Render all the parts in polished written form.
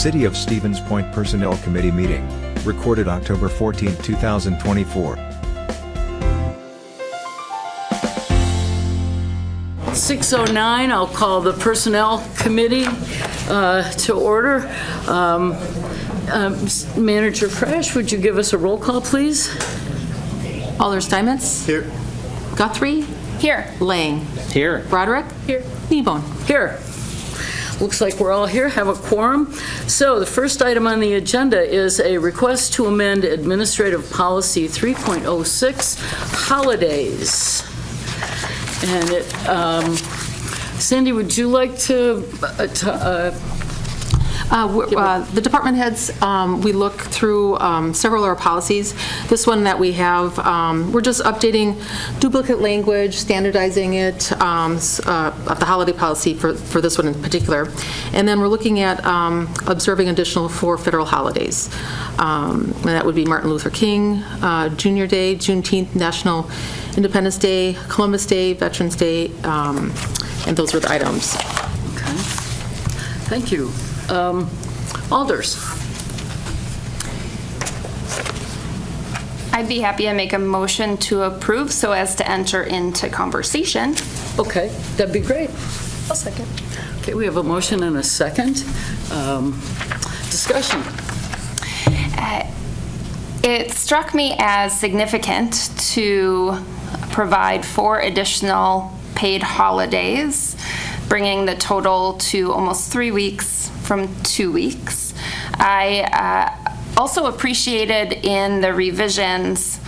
City of Stevens Point Personnel Committee meeting, recorded October 14, 2024. 6:09, I'll call the Personnel Committee to order. Manager Fresh, would you give us a roll call, please? Alder Steinmetz? Here. Guthrie? Here. Lang? Here. Broderick? Here. Kneebone? Here. Looks like we're all here, have a quorum. So the first item on the agenda is a request to amend Administrative Policy 3.06, Holidays. And Sandy, would you like to The department heads, we look through several of our policies. This one that we have, we're just updating duplicate language, standardizing it, of the holiday policy for this one in particular. And then we're looking at observing additional 4 federal holidays. And that would be Martin Luther King, Junior Day, Juneteenth, National Independence Day, Columbus Day, Veterans Day, and those were the items. Okay. Thank you. Alders. I'd be happy to make a motion to approve so as to enter into conversation. Okay, that'd be great. I'll second. Okay, we have a motion and a second. Discussion. It struck me as significant to provide 4 additional paid holidays, bringing the total to almost 3 weeks from 2 weeks. I also appreciated in the revisions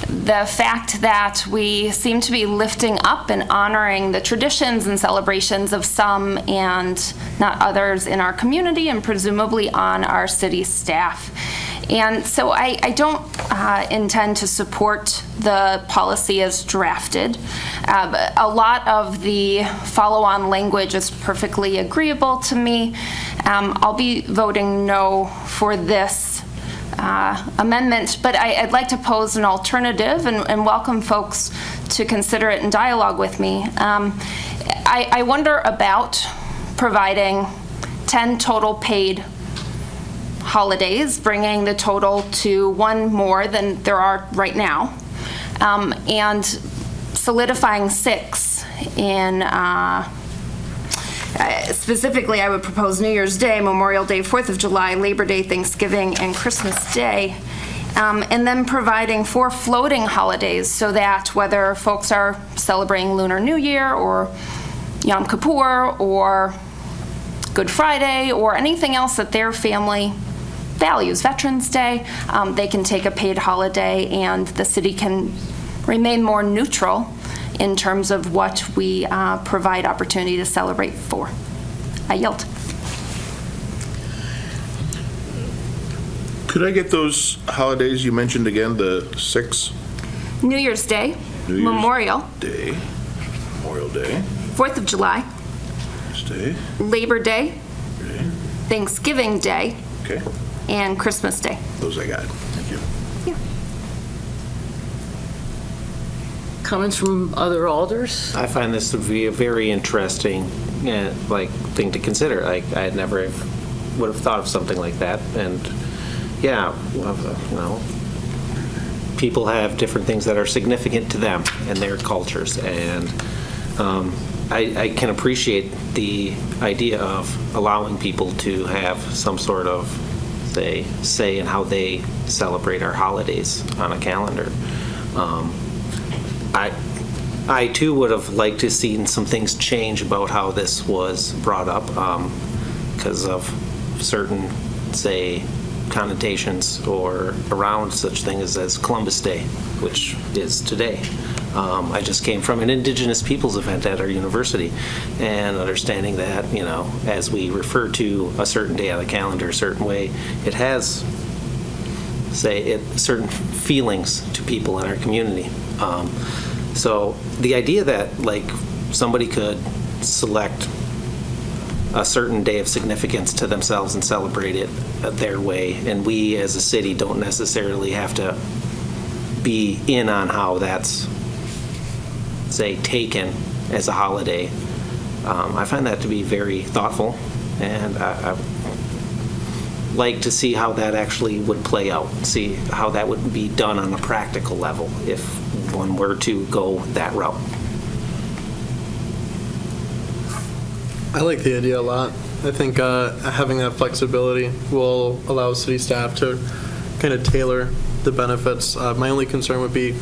the fact that we seem to be lifting up and honoring the traditions and celebrations of some and not others in our community and presumably on our city staff. And so I don't intend to support the policy as drafted. A lot of the follow-on language is perfectly agreeable to me. I'll be voting no for this amendment, but I'd like to pose an alternative and welcome folks to consider it in dialogue with me. I wonder about providing 10 total paid holidays, bringing the total to 1 more than there are right now, and solidifying 6 in, specifically I would propose New Year's Day, Memorial Day, 4th of July, Labor Day, Thanksgiving, and Christmas Day, and then providing 4 floating holidays so that whether folks are celebrating Lunar New Year or Yom Kippur or Good Friday or anything else that their family values, Veterans Day, they can take a paid holiday and the city can remain more neutral in terms of what we provide opportunity to celebrate for. I yield. Could I get those holidays you mentioned again, the 6? New Year's Day, Memorial Day, Memorial Day, 4th of July, Day, Labor Day, okay. Thanksgiving Day, Okay, and Christmas Day. those I got. Thank you. Yeah. Comments from other alders? I find this to be a very interesting thing to consider. I had never would have thought of something like that. And yeah, people have different things that are significant to them and their cultures. And I can appreciate the idea of allowing people to have some sort of say in how they celebrate our holidays on a calendar. I too would have liked to seen some things change about how this was brought up because of certain, say, connotations or around such things as Columbus Day, which is today. I just came from an Indigenous Peoples event at our university, and understanding that, as we refer to a certain day on the calendar a certain way, it has, certain feelings to people in our community. So the idea that somebody could select a certain day of significance to themselves and celebrate it their way, and we as a city don't necessarily have to be in on how that's taken as a holiday. I find that to be very thoughtful, and like to see how that actually would play out, see how that would be done on a practical level if one were to go that route. I like the idea a lot. I think having that flexibility will allow city staff to kind of tailor the benefits. My only concern would be,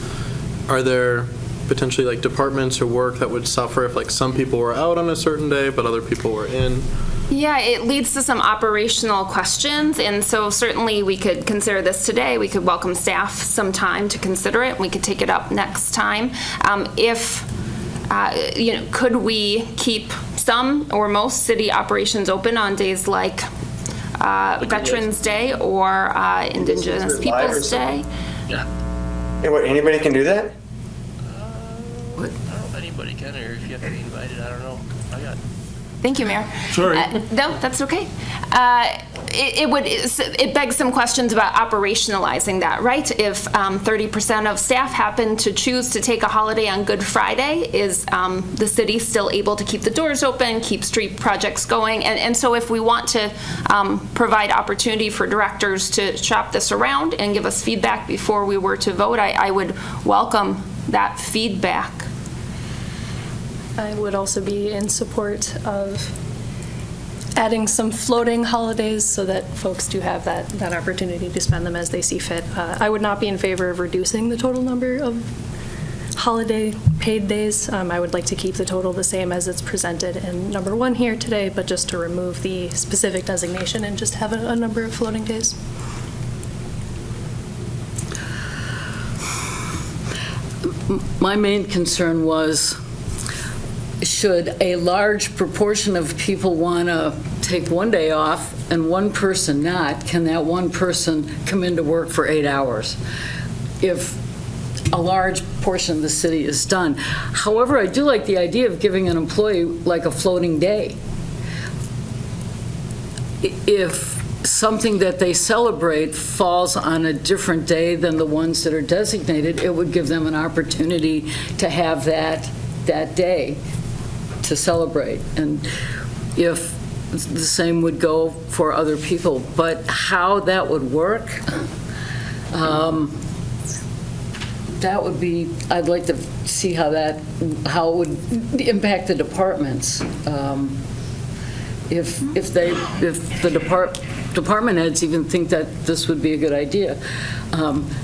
are there potentially like departments or work that would suffer if like some people were out on a certain day but other people were in? Yeah, it leads to some operational questions, and so certainly we could consider this today. We could welcome staff some time to consider it. We could take it up next time. Could we keep some or most city operations open on days like Veterans Day or Indigenous Peoples Day? Yeah. Hey, what, anybody can do that? I don't know if anybody can, or if you have to be invited, I don't know. Thank you, Mayor. Sorry. No, that's okay. It begs some questions about operationalizing that, right? If 30% of staff happen to choose to take a holiday on Good Friday, is the city still able to keep the doors open, keep street projects going? And so if we want to provide opportunity for directors to shop this around and give us feedback before we were to vote, I would welcome that feedback. I would also be in support of adding some floating holidays so that folks do have that opportunity to spend them as they see fit. I would not be in favor of reducing the total number of holiday paid days. I would like to keep the total the same as it's presented in number 1 here today, but just to remove the specific designation and just have a number of floating days. My main concern was, should a large proportion of people want to take one day off and one person not, can that one person come into work for 8 hours if a large portion of the city is done? However, I do like the idea of giving an employee like a floating day. If something that they celebrate falls on a different day than the ones that are designated, it would give them an opportunity to have that day to celebrate. And if the same would go for other people, but how that would work, that would be, I'd like to see how it would impact the departments. If the department heads even think that this would be a good idea.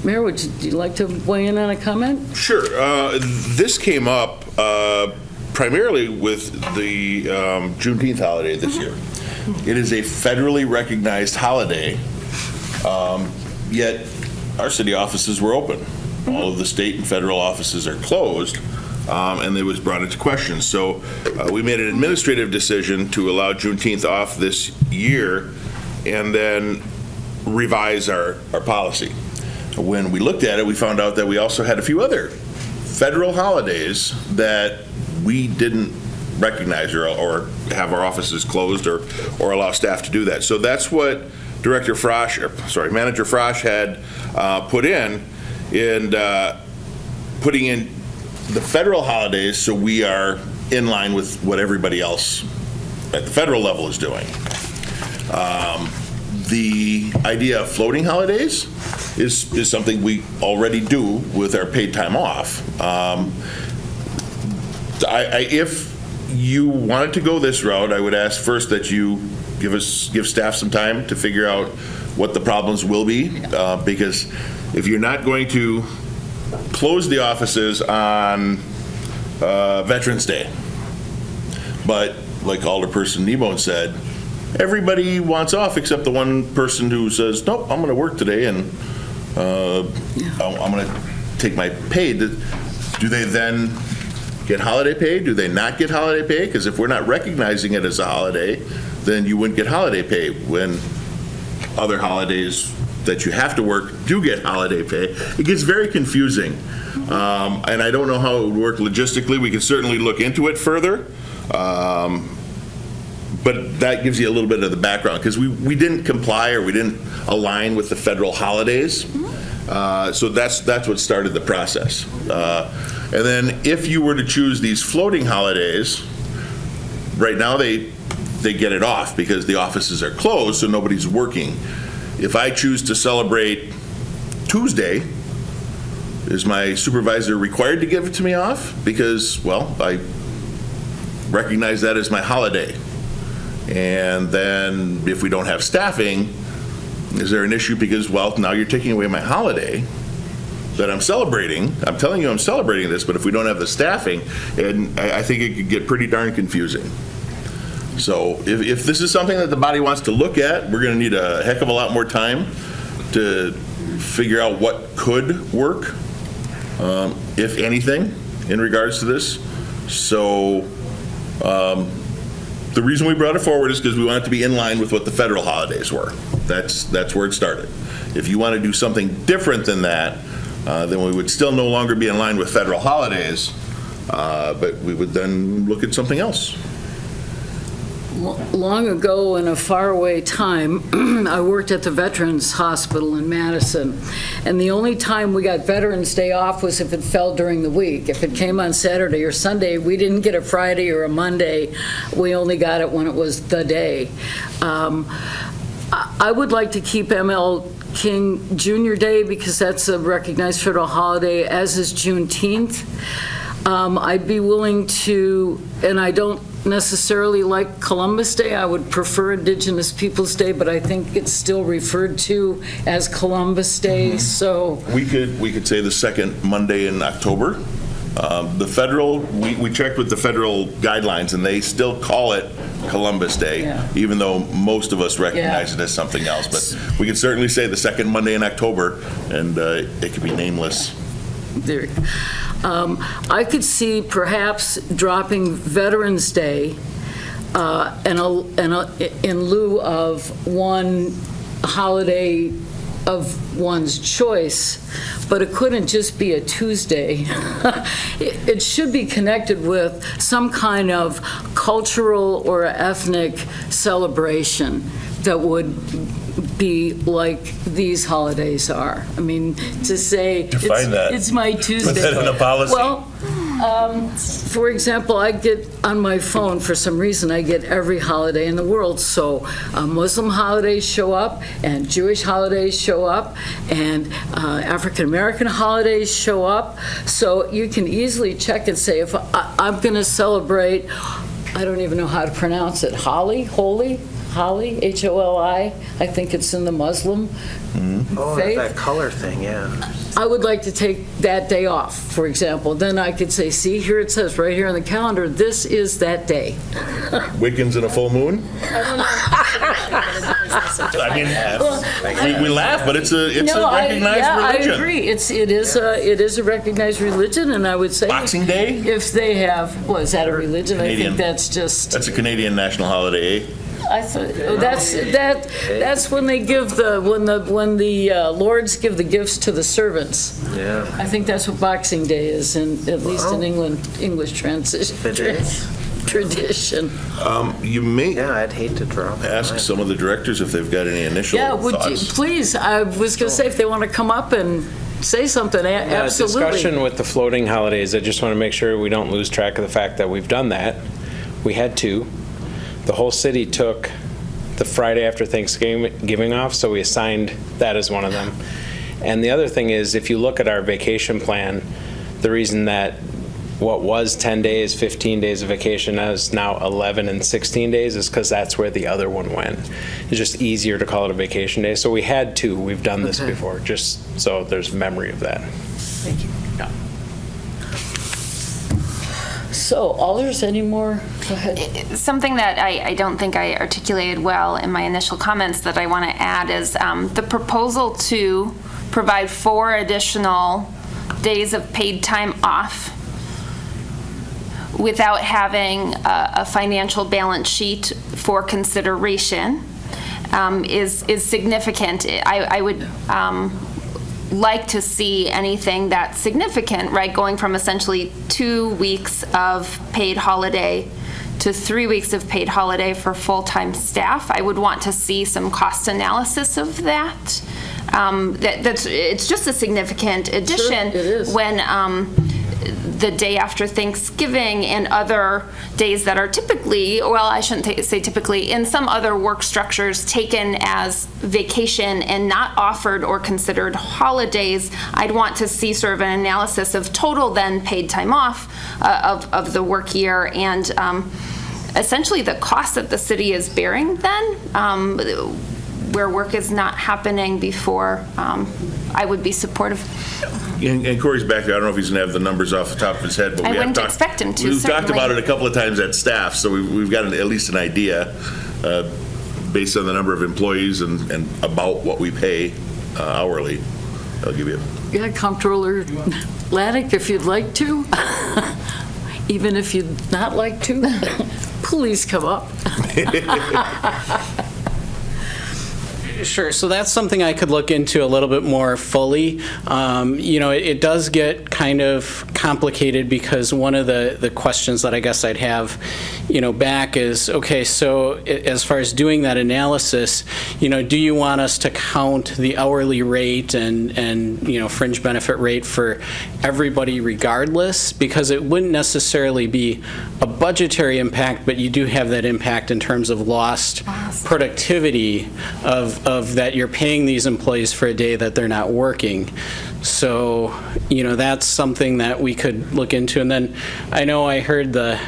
Mayor, would you like to weigh in on a comment? Sure. This came up primarily with the Juneteenth holiday this year. It is a federally recognized holiday, yet our city offices were open. All of the state and federal offices are closed, and it was brought into question. So we made an administrative decision to allow Juneteenth off this year and then revise our policy. When we looked at it, we found out that we also had a few other federal holidays that we didn't recognize or have our offices closed or allow staff to do that. So that's what Manager Frosch had put in putting in the federal holidays so we are in line with what everybody else at the federal level is doing. The idea of floating holidays is something we already do with our paid time off. If you wanted to go this route, I would ask first that you give staff some time to figure out what the problems will be, because if you're not going to close the offices on Veterans Day, but like Alderperson Kneebone said, everybody wants off except the one person who says, nope, I'm going to work today and I'm going to take my pay. Do they then get holiday pay? Do they not get holiday pay? Because if we're not recognizing it as a holiday, then you wouldn't get holiday pay when other holidays that you have to work do get holiday pay. It gets very confusing. And I don't know how it would work logistically. We can certainly look into it further. But that gives you a little bit of the background, because we didn't comply or we didn't align with the federal holidays. So that's what started the process. And then if you were to choose these floating holidays, right now they they get it off because the offices are closed, so nobody's working. If I choose to celebrate Tuesday, is my supervisor required to give it to me off? Because, well, I recognize that as my holiday. And then if we don't have staffing, is there an issue because, well, now you're taking away my holiday that I'm celebrating? I'm telling you I'm celebrating this, but if we don't have the staffing, and I think it could get pretty darn confusing. So if this is something that the body wants to look at, we're going to need a heck of a lot more time to figure out what could work, if anything, in regards to this. So the reason we brought it forward is because we want it to be in line with what the federal holidays were. That's where it started. If you want to do something different than that, then we would still no longer be in line with federal holidays, but we would then look at something else. Long ago, in a faraway time, I worked at the Veterans Hospital in Madison, and the only time we got Veterans Day off was if it fell during the week. If it came on Saturday or Sunday, we didn't get a Friday or a Monday. We only got it when it was the day. I would like to keep ML King Jr. Day because that's a recognized federal holiday, as is Juneteenth. I'd be willing to, and I don't necessarily like Columbus Day. I would prefer Indigenous Peoples Day, but I think it's still referred to as Columbus Day. So we could say the second Monday in October. The federal, we checked with the federal guidelines, and they still call it Columbus Day, even though most of us recognize it as something else. But we could certainly say the second Monday in October, and it could be nameless. There. I could see perhaps dropping Veterans Day in lieu of one holiday of one's choice, but it couldn't just be a Tuesday. It should be connected with some kind of cultural or ethnic celebration that would be like these holidays are. I mean, to say it's my Tuesday. Put that in a policy. Well, for example, I get on my phone, for some reason, I get every holiday in the world. So Muslim holidays show up, and Jewish holidays show up, and African American holidays show up. So you can easily check and say, if I'm going to celebrate, I don't even know how to pronounce it, Holy, H-O-L-I. I think it's in the Muslim faith. That color thing, yeah. I would like to take that day off, for example. Then I could say, see, here it says right here on the calendar, this is that day. Wiccans and a full moon? I mean, we laugh, but it's a recognized religion. I agree. It is a recognized religion, and I would say Boxing Day? If they have, is that a religion? Canadian. I think that's just. That's a Canadian national holiday, eh? I thought that's when they give when the lords give the gifts to the servants. Yeah. I think that's what Boxing Day is, at least in English tradition. You may I'd hate to drop it. ask some of the directors if they've got any initial Would you thoughts. please? I was going to say if they want to come up and say something. Absolutely. Discussion with the floating holidays. I just want to make sure we don't lose track of the fact that we've done that. We had two. The whole city took the Friday after Thanksgiving off, so we assigned that as one of them. And the other thing is, if you look at our vacation plan, the reason that what was 10 days, 15 days of vacation is now 11 and 16 days is because that's where the other one went. It's just easier to call it a vacation day. So we had two. We've done this before, just so there's memory of that. Thank you. Yeah. So, Alders, any more? Go ahead. Something that I don't think I articulated well in my initial comments that I want to add is the proposal to provide 4 additional days of paid time off without having a financial balance sheet for consideration is significant. I would like to see anything that's significant, right? Going from essentially 2 weeks of paid holiday to 3 weeks of paid holiday for full-time staff. I would want to see some cost analysis of that. It's just a significant addition. Sure, it is. When the day after Thanksgiving and other days that are typically, well, I shouldn't say typically, in some other work structures taken as vacation and not offered or considered holidays, I'd want to see sort of an analysis of total then paid time off of the work year, and essentially the cost that the city is bearing then, where work is not happening before, I would be supportive. And Corey's back there. I don't know if he's going to have the numbers off the top of his head, but I we have wouldn't talked. expect him to, We've talked certainly. about it a couple of times at staff, so we've got at least an idea based on the number of employees and about what we pay hourly. I'll give you. Yeah, Comptroller Laddick, if you'd like to, even if you'd not like to, please come up. Sure, so that's something I could look into a little bit more fully. It does get kind of complicated because one of the questions that I guess I'd have, back is, okay, so as far as doing that analysis, do you want us to count the hourly rate and fringe benefit rate for everybody regardless? Because it wouldn't necessarily be a budgetary impact, but you do have that impact in terms of lost productivity of that you're paying these employees for a day that they're not working. So, that's something that we could look into. And then I know I heard the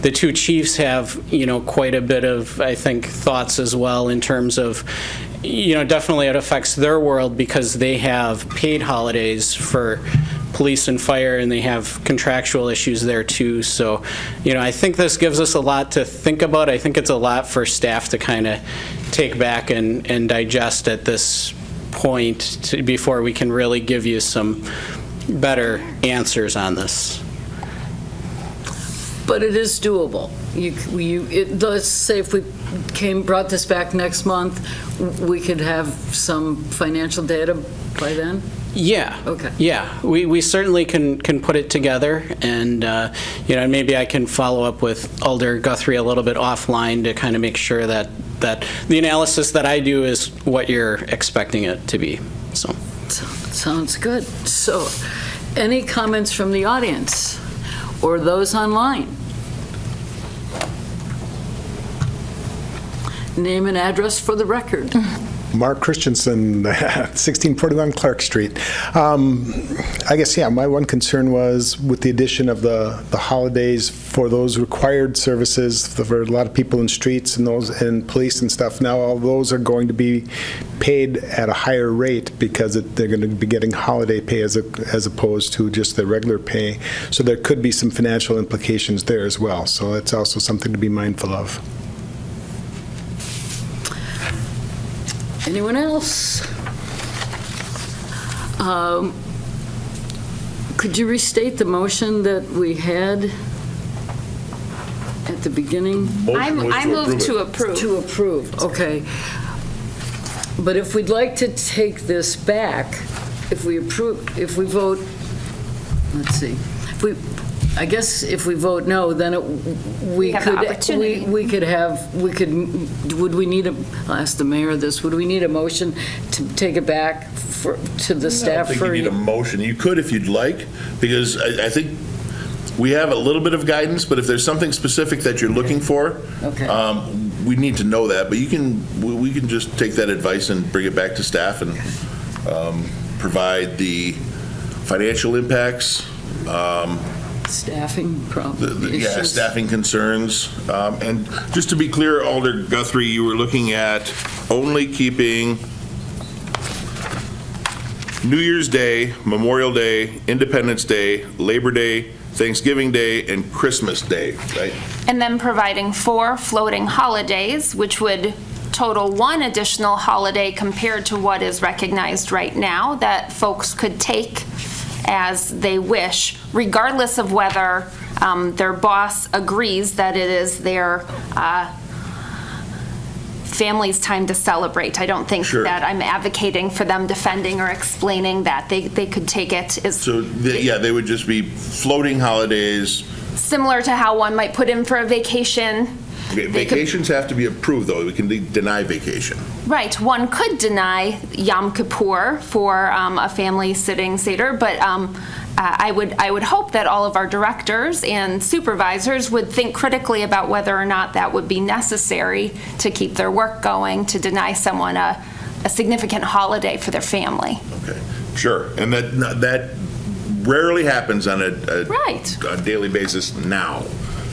two chiefs have, quite a bit of, I think, thoughts as well in terms of, definitely it affects their world because they have paid holidays for police and fire, and they have contractual issues there too. So, I think this gives us a lot to think about. I think it's a lot for staff to kind of take back and digest at this point before we can really give you some better answers on this. But it is doable. Let's say if we brought this back next month, we could have some financial data by then? Yeah. Okay. Yeah, we certainly can put it together, and maybe I can follow up with Alder Guthrie a little bit offline to kind of make sure that the analysis that I do is what you're expecting it to be. So Sounds good. So, any comments from the audience or those online? Name and address for the record. Mark Christensen, 1641 Clark Street. I guess, my one concern was with the addition of the holidays for those required services for a lot of people in streets and those and police and stuff. Now all those are going to be paid at a higher rate because they're going to be getting holiday pay as opposed to just the regular pay. So there could be some financial implications there as well. So that's also something to be mindful of. Anyone else? Could you restate the motion that we had at the beginning? I move to approve. To approve, okay. But if we'd like to take this back, if we vote, let's see, I guess if we vote no, then would we need I'll ask the mayor this, would we need a motion to take it back to the staff? I don't think you need a motion. You could if you'd like, because I think we have a little bit of guidance, but if there's something specific that you're looking for, we need to know that. But we can just take that advice and bring it back to staff and provide the financial impacts, staffing problems. Staffing concerns. And just to be clear, Alder Guthrie, you were looking at only keeping New Year's Day, Memorial Day, Independence Day, Labor Day, Thanksgiving Day, and Christmas Day, right? And then providing 4 floating holidays, which would total 1 additional holiday compared to what is recognized right now that folks could take as they wish, regardless of whether their boss agrees that it is their family's time to celebrate. I don't think that I'm advocating for them defending or explaining that. They could take it as... So, they would just be floating holidays. Similar to how one might put in for a vacation. Vacations have to be approved, though. We can deny vacation. Right. One could deny Yom Kippur for a family sitting Seder, but I would hope that all of our directors and supervisors would think critically about whether or not that would be necessary to keep their work going, to deny someone a significant holiday for their family. Okay, sure. And that rarely happens on a daily basis now.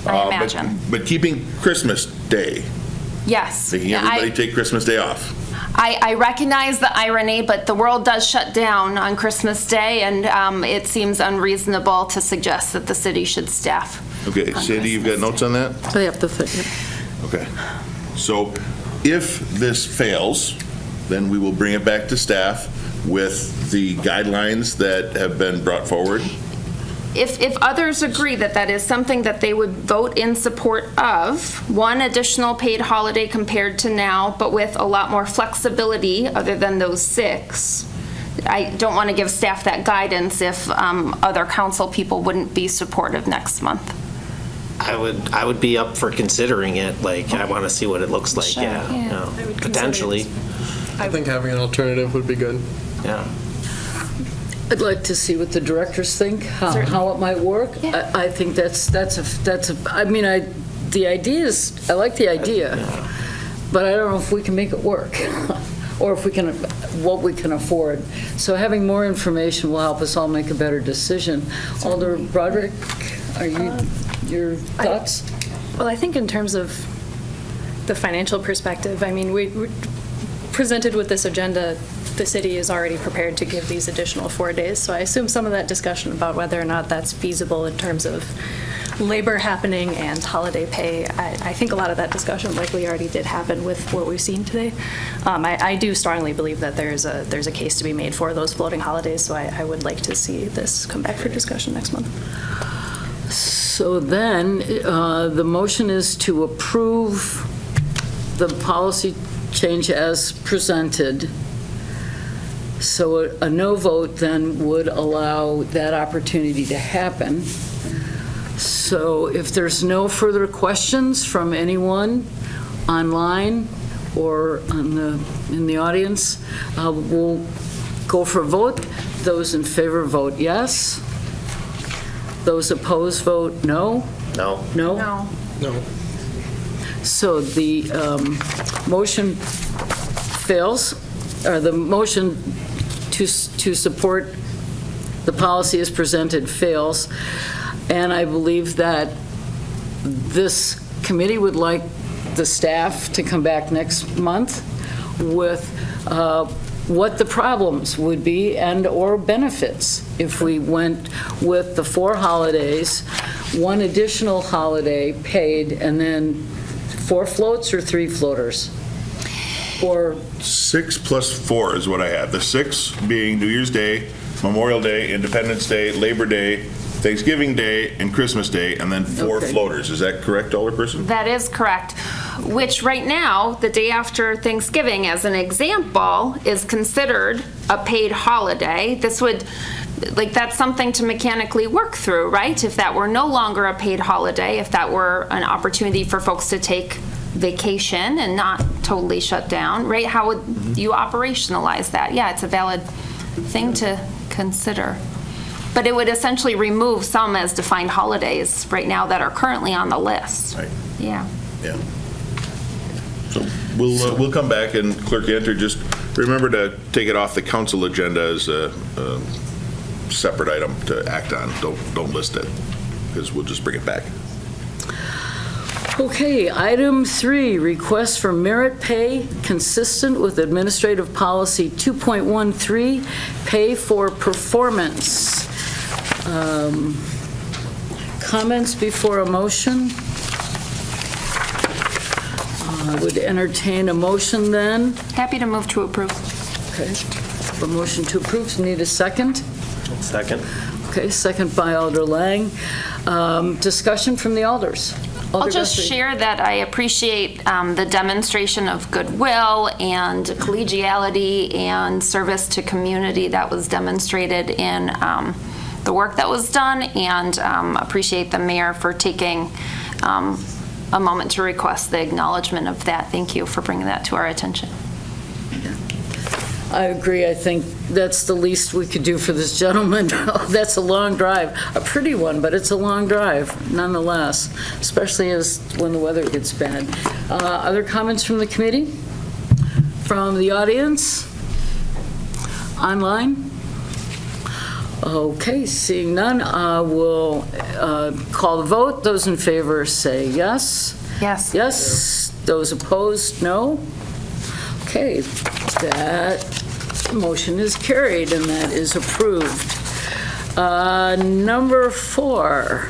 I imagine. But keeping Christmas Day, yes. making everybody take Christmas Day off. I recognize the irony, but the world does shut down on Christmas Day, and it seems unreasonable to suggest that the city should staff. Okay, Sandy, you've got notes on that? I have to think. Okay. So if this fails, then we will bring it back to staff with the guidelines that have been brought forward. If others agree that that is something that they would vote in support of, one additional paid holiday compared to now, but with a lot more flexibility other than those 6, I don't want to give staff that guidance if other council people wouldn't be supportive next month. I would be up for considering it. Like, I want to see what it looks like. Sure, Yeah, yeah. you know, I would consider potentially. it. I think having an alternative would be good. Yeah. I'd like to see what the directors think, how it might work. Yeah. I think that's I mean, the idea is, I like the idea, but I don't know if we can make it work, or if we can, what we can afford. So having more information will help us all make a better decision. Alder Broderick, are you, your thoughts? Well, I think in terms of the financial perspective, I mean, we presented with this agenda, the city is already prepared to give these additional 4 days. So I assume some of that discussion about whether or not that's feasible in terms of labor happening and holiday pay, I think a lot of that discussion likely already did happen with what we've seen today. I do strongly believe that there's a case to be made for those floating holidays, so I would like to see this come back for discussion next month. So then, the motion is to approve the policy change as presented. So a no vote then would allow that opportunity to happen. So if there's no further questions from anyone online or in the audience, we'll go for a vote. Those in favor vote yes. Those opposed vote no. No. No? No. No. So the motion fails, or the motion to support the policy as presented fails. And I believe that this committee would like the staff to come back next month with what the problems would be and/or benefits if we went with the 4 holidays, 1 additional holiday paid, and then 4 floats or 3 floaters? Or 6 plus 4 is what I have. The 6 being New Year's Day, Memorial Day, Independence Day, Labor Day, Thanksgiving Day, and Christmas Day, and then 4 Okay. floaters. Is that correct, Alderperson? That is correct, which right now, the day after Thanksgiving, as an example, is considered a paid holiday. This would, like, that's something to mechanically work through, right? If that were no longer a paid holiday, if that were an opportunity for folks to take vacation and not totally shut down, right? How would you operationalize that? Yeah, it's a valid thing to consider. But it would essentially remove some as defined holidays right now that are currently on the list. Right. Yeah. Yeah. So we'll come back, and Clerk Enter, just remember to take it off the council agenda as a separate item to act on. Don't list it, because we'll just bring it back. Okay, item 3, request for merit pay consistent with Administrative Policy 2.13, pay for performance. Comments before a motion? I would entertain a motion then. Happy to move to approve. Okay, a motion to approve, so need a second? Second. Okay, second by Alder Lang. Discussion from the alders. I'll just share that I appreciate the demonstration of goodwill and collegiality and service to community that was demonstrated in the work that was done, and appreciate the mayor for taking a moment to request the acknowledgement of that. Thank you for bringing that to our attention. I agree. I think that's the least we could do for this gentleman. That's a long drive, a pretty one, but it's a long drive nonetheless, especially when the weather gets bad. Other comments from the committee? From the audience? Online? Okay, seeing none, we'll call the vote. Those in favor say yes. Yes. Yes. Those opposed, no. Okay, that motion is carried and that is approved. Number 4,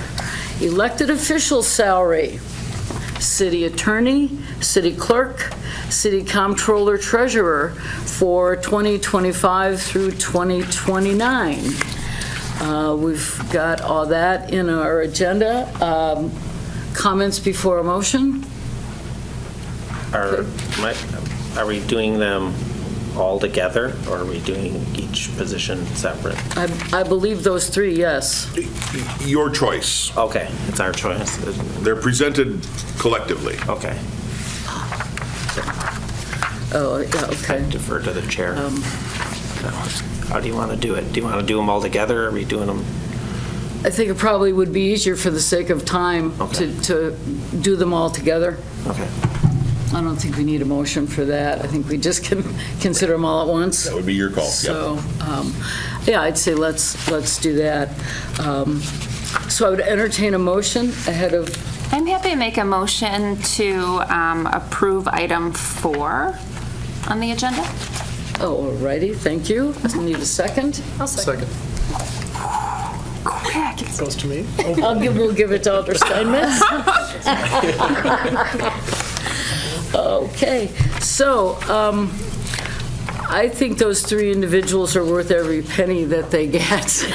elected official salary. City attorney, city clerk, city comptroller-treasurer for 2025 through 2029. We've got all that in our agenda. Comments before a motion? Are we doing them all together, or are we doing each position separate? I believe those 3, yes. Your choice. Okay, it's our choice. They're presented collectively. Okay. Oh, yeah, okay. I defer to the chair. How do you want to do it? Do you want to do them all together, or are we doing them? I think it probably would be easier for the sake of time to do them all together. Okay. I don't think we need a motion for that. I think we just can consider them all at once. That would be your call. So, yeah, I'd say let's do that. So I would entertain a motion ahead of. I'm happy to make a motion to approve item 4 on the agenda. Oh, all righty, thank you. Need a second? I'll second. Quick. Goes to me. We'll give it to Alder Steinmetz. Okay, so I think those 3 individuals are worth every penny that they get.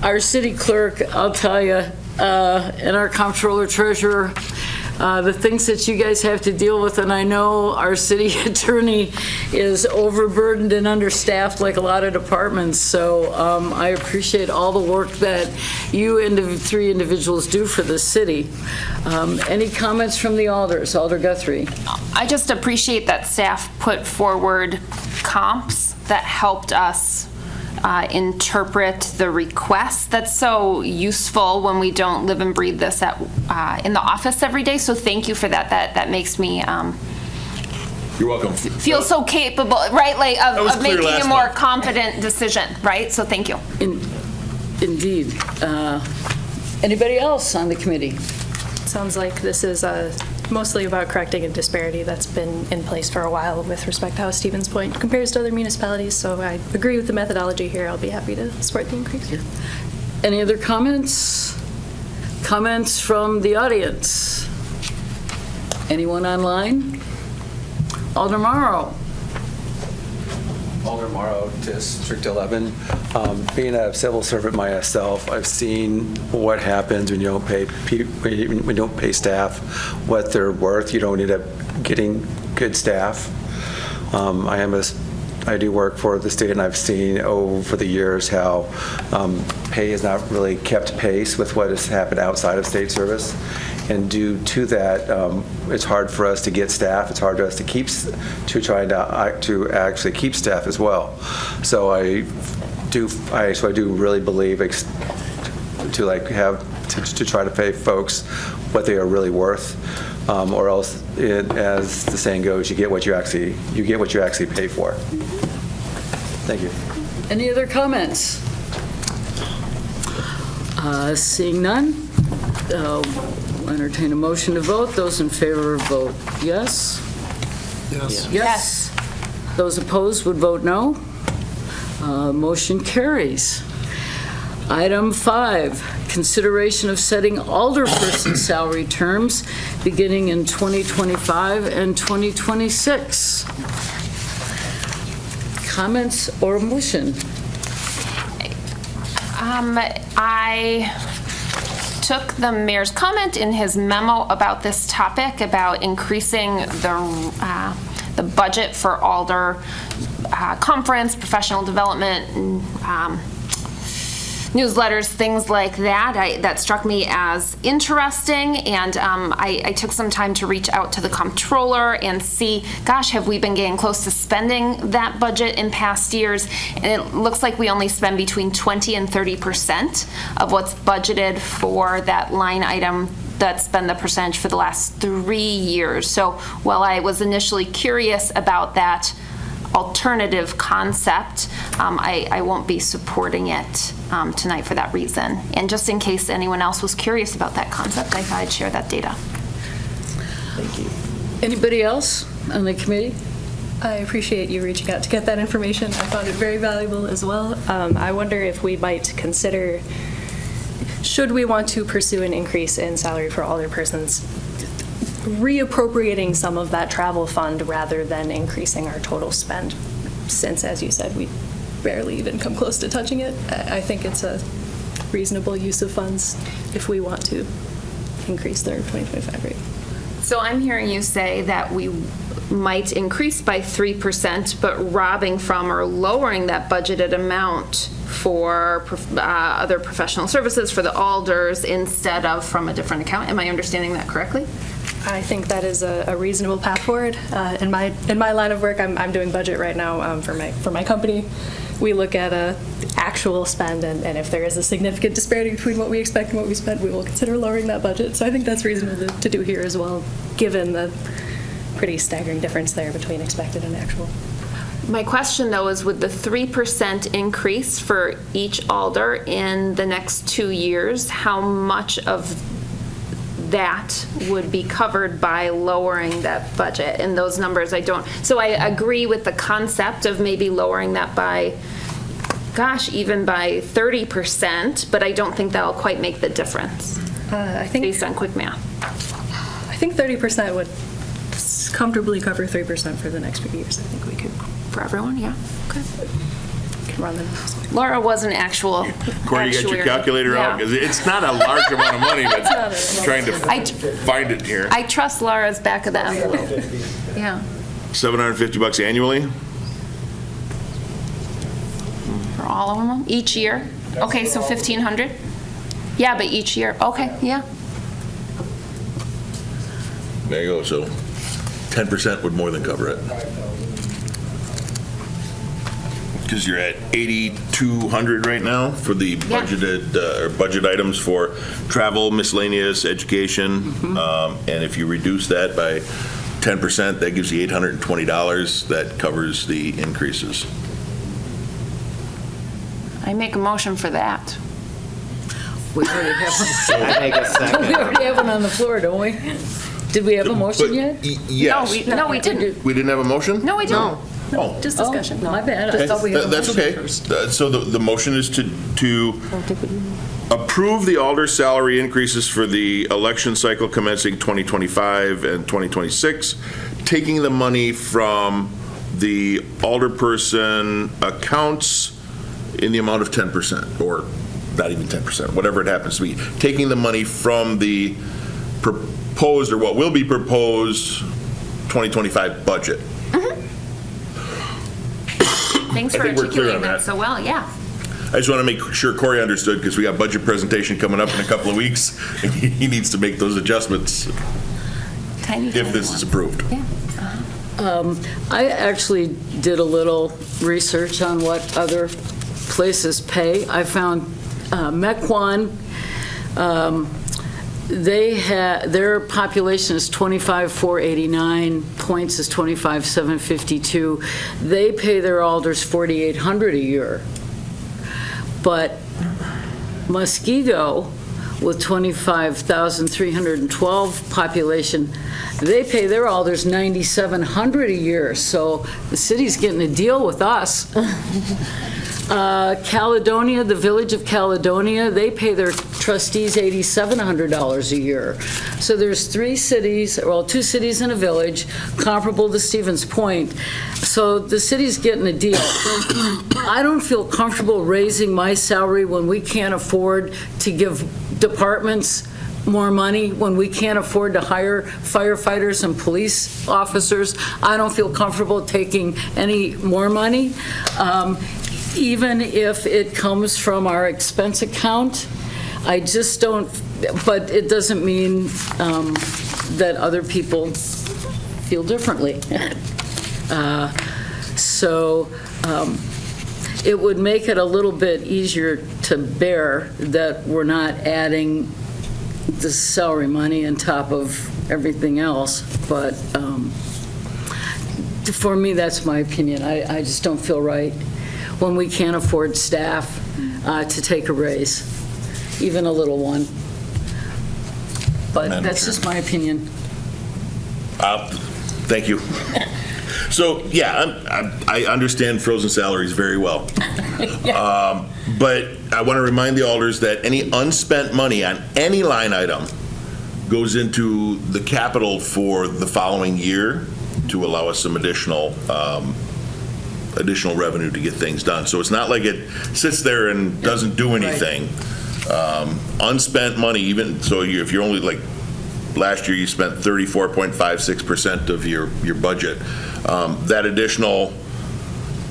Our city clerk, I'll tell you, and our comptroller-treasurer, the things that you guys have to deal with, and I know our city attorney is overburdened and understaffed like a lot of departments, so I appreciate all the work that you 3 individuals do for the city. Any comments from the alders? Alder Guthrie. I just appreciate that staff put forward comps that helped us interpret the requests. That's so useful when we don't live and breathe this in the office every day. So thank you for that. That makes me You're welcome. feel so capable, right? Like of making a more confident decision, right? So thank you. Indeed. Anybody else on the committee? Sounds like this is mostly about correcting a disparity that's been in place for a while with respect to how Stevens Point compares to other municipalities. So I agree with the methodology here. I'll be happy to support the increase. Any other comments? Comments from the audience? Anyone online? Alder Morrow. Alder Morrow, District 11. Being a civil servant myself, I've seen what happens when you don't pay when you don't pay staff what they're worth. You don't end up getting good staff. I do work for the state, and I've seen over the years how pay has not really kept pace with what has happened outside of state service. And due to that, it's hard for us to get staff. It's hard for us to try to actually keep staff as well. So I do really believe to try to pay folks what they are really worth, or else, as the saying goes, you get what you actually pay for. Thank you. Any other comments? Seeing none, entertain a motion to vote. Those in favor vote yes. Yes. Yes. Those opposed would vote no. Motion carries. Item 5, consideration of setting alderperson salary terms beginning in 2025 and 2026. Comments or motion? I took the mayor's comment in his memo about this topic, about increasing the budget for Alder conference, professional development, newsletters, things like that. That struck me as interesting, and I took some time to reach out to the comptroller and see, gosh, have we been getting close to spending that budget in past years? And it looks like we only spend between 20 and 30% of what's budgeted for that line item. That's been the percentage for the last 3 years. So while I was initially curious about that alternative concept, I won't be supporting it tonight for that reason. And just in case anyone else was curious about that concept, I thought I'd share that data. Thank you. Anybody else on the committee? I appreciate you reaching out to get that information. I found it very valuable as well. I wonder if we might consider, should we want to pursue an increase in salary for alderpersons, reappropriating some of that travel fund rather than increasing our total spend, since, as you said, we barely even come close to touching it. I think it's a reasonable use of funds if we want to increase their 2025 rate. So I'm hearing you say that we might increase by 3%, but robbing from or lowering that budgeted amount for other professional services for the alders instead of from a different account. Am I understanding that correctly? I think that is a reasonable path forward. In my line of work, I'm doing budget right now for my company. We look at actual spend, and if there is a significant disparity between what we expect and what we spend, we will consider lowering that budget. So I think that's reasonable to do here as well, given the pretty staggering difference there between expected and actual. My question, though, is with the 3% increase for each alder in the next 2 years, how much of that would be covered by lowering that budget? And those numbers I don't. So I agree with the concept of maybe lowering that by, gosh, even by 30%, but I don't think that'll quite make the difference. I think based on quick math. I think 30% would comfortably cover 3% for the next few years. I think we could. For everyone, yeah. Okay. Run them. Laura was an actual Corey, you got your calculator out? Because it's not a large amount of money, but trying to find it here. I trust Laura's back of the envelope. Yeah. $750 annually? For all of them? Each year? Okay, so $1,500? Yeah, but each year. Okay, yeah. There you go. So 10% would more than cover it. Because you're at 8,200 right now for the budgeted or budget items for travel, miscellaneous, education, and if you reduce that by 10%, that gives you $820. That covers the increases. I make a motion for that. We already have one. I make a second. We already have one on the floor, don't we? Did we have a motion yet? Yes. No, we didn't. We didn't have a motion? No, we didn't. Oh. Just discussion. Oh, my bad. I thought we had a That's motion okay. first. So the motion is to approve the alder salary increases for the election cycle commencing 2025 and 2026, taking the money from the alderperson accounts in the amount of 10%, or not even 10%, whatever it happens to be, taking the money from the proposed or what will be proposed 2025 budget. Thanks for articulating that so well, yeah. I just want to make sure Corey understood, because we got budget presentation coming up in a couple of weeks, and he needs to make those adjustments if this is approved. Yeah. I actually did a little research on what other places pay. I found Mequon, their population is 25,489, points is 25,752. They pay their alders $4,800 a year. But Muskego, with 25,312 population, they pay their alders $9,700 a year. So the city's getting a deal with us. Caledonia, the village of Caledonia, they pay their trustees $8,700 a year. So there's 3 cities, well, 2 cities and a village, comparable to Stevens Point. So the city's getting a deal. I don't feel comfortable raising my salary when we can't afford to give departments more money, when we can't afford to hire firefighters and police officers. I don't feel comfortable taking any more money. even if it comes from our expense account. I just don't, but it doesn't mean that other people feel differently. So it would make it a little bit easier to bear that we're not adding the salary money on top of everything else, but for me, that's my opinion. I just don't feel right when we can't afford staff to take a raise, even a little one. But Madam that's Chair. just my opinion. Thank you. So, yeah, I understand frozen salaries very well. But I want to remind the alders that any unspent money on any line item goes into the capital for the following year to allow us some additional revenue to get things done. So it's not like it sits there and doesn't do anything. Unspent money, even, so if you're only like, last year you spent 34.56% of your budget. That additional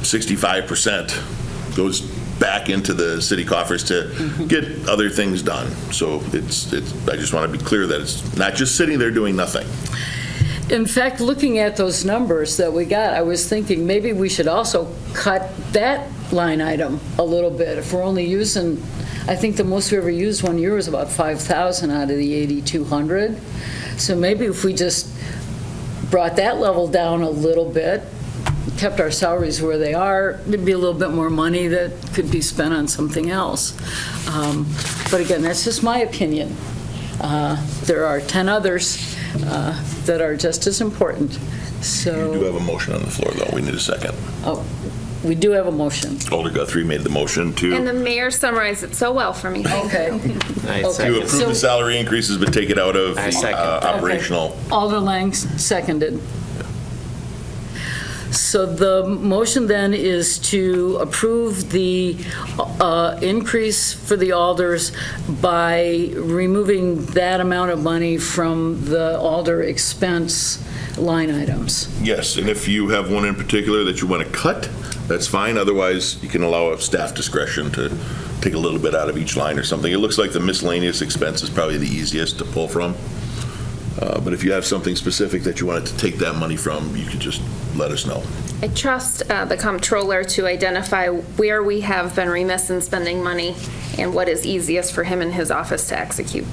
65% goes back into the city coffers to get other things done. So it's. I just want to be clear that it's not just sitting there doing nothing. In fact, looking at those numbers that we got, I was thinking maybe we should also cut that line item a little bit. If we're only using, I think the most we ever used one year was about 5,000 out of the 8,200. So maybe if we just brought that level down a little bit, kept our salaries where they are, there'd be a little bit more money that could be spent on something else. But again, that's just my opinion. There are 10 others that are just as important. So You do have a motion on the floor, though. We need a second. Oh, we do have a motion. Alder Guthrie made the motion to. And the mayor summarized it so well for me. Okay. To approve the salary increases, but take it out of operational. Alder Lang seconded. So the motion then is to approve the increase for the alders by removing that amount of money from the alder expense line items. Yes, and if you have one in particular that you want to cut, that's fine. Otherwise, you can allow a staff discretion to take a little bit out of each line or something. It looks like the miscellaneous expense is probably the easiest to pull from. But if you have something specific that you wanted to take that money from, you could just let us know. I trust the comptroller to identify where we have been remiss in spending money and what is easiest for him and his office to execute.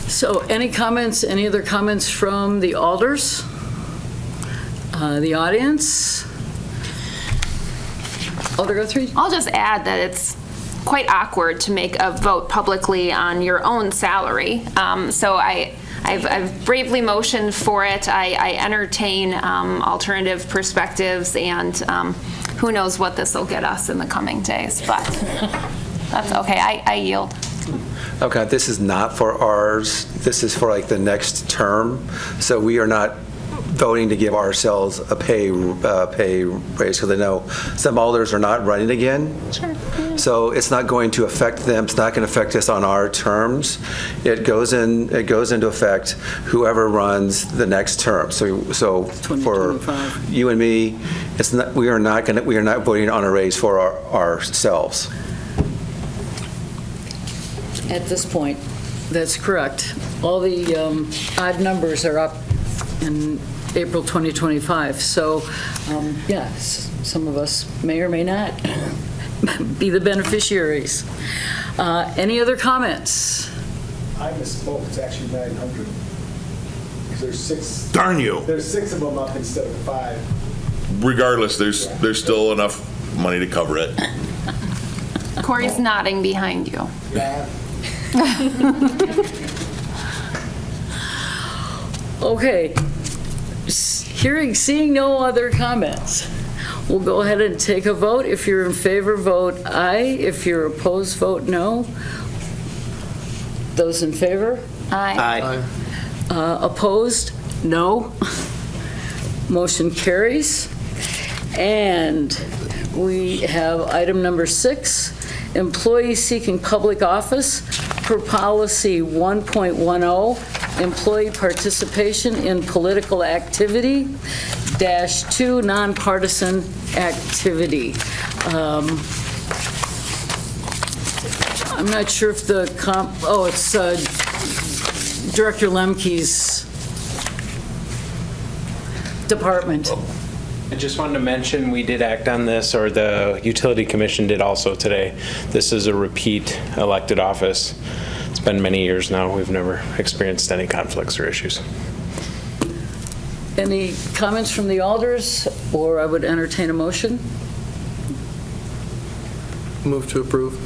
So any comments, any other comments from the alders? The audience? Alder Guthrie? I'll just add that it's quite awkward to make a vote publicly on your own salary. So I've bravely motioned for it. I entertain alternative perspectives, and who knows what this will get us in the coming days, but that's okay. I yield. Okay, this is not for ours. This is for like the next term. So we are not voting to give ourselves a pay raise, because I know some alders are not running again. Sure. So it's not going to affect them. It's not going to affect us on our terms. It goes into effect whoever runs the next term. So for you and me, it's not. We are not voting on a raise for ourselves. At this point, that's correct. All the odd numbers are up in April 2025. So, yes, some of us may or may not be the beneficiaries. Any other comments? I misspoke. It's actually 900. Because there's 6. Darn you. There's 6 of them up instead of 5. Regardless, there's still enough money to cover it. Corey's nodding behind you. Yeah. Okay. Seeing no other comments, we'll go ahead and take a vote. If you're in favor, vote aye. If you're opposed, vote no. Those in favor? Aye. Opposed? No. Motion carries. And we have item number 6, employees seeking public office per policy 1.10, employee participation in political activity, -2, nonpartisan activity. I'm not sure if it's Director Lemke's department. I just wanted to mention, we did act on this, or the Utility Commission did also today. This is a repeat elected office. It's been many years now. We've never experienced any conflicts or issues. Any comments from the alders, or I would entertain a motion? Move to approve.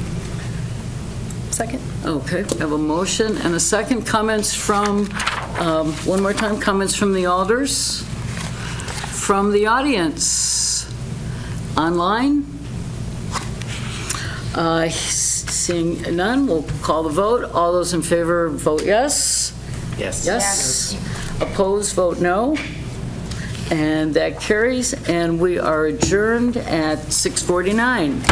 Second. Okay, I have a motion and a second. Comments from, one more time, comments from the alders? From the audience? Online? Seeing none, we'll call the vote. All those in favor, vote yes. Yes. Yes. Opposed, vote no. And that carries, and we are adjourned at 6:49.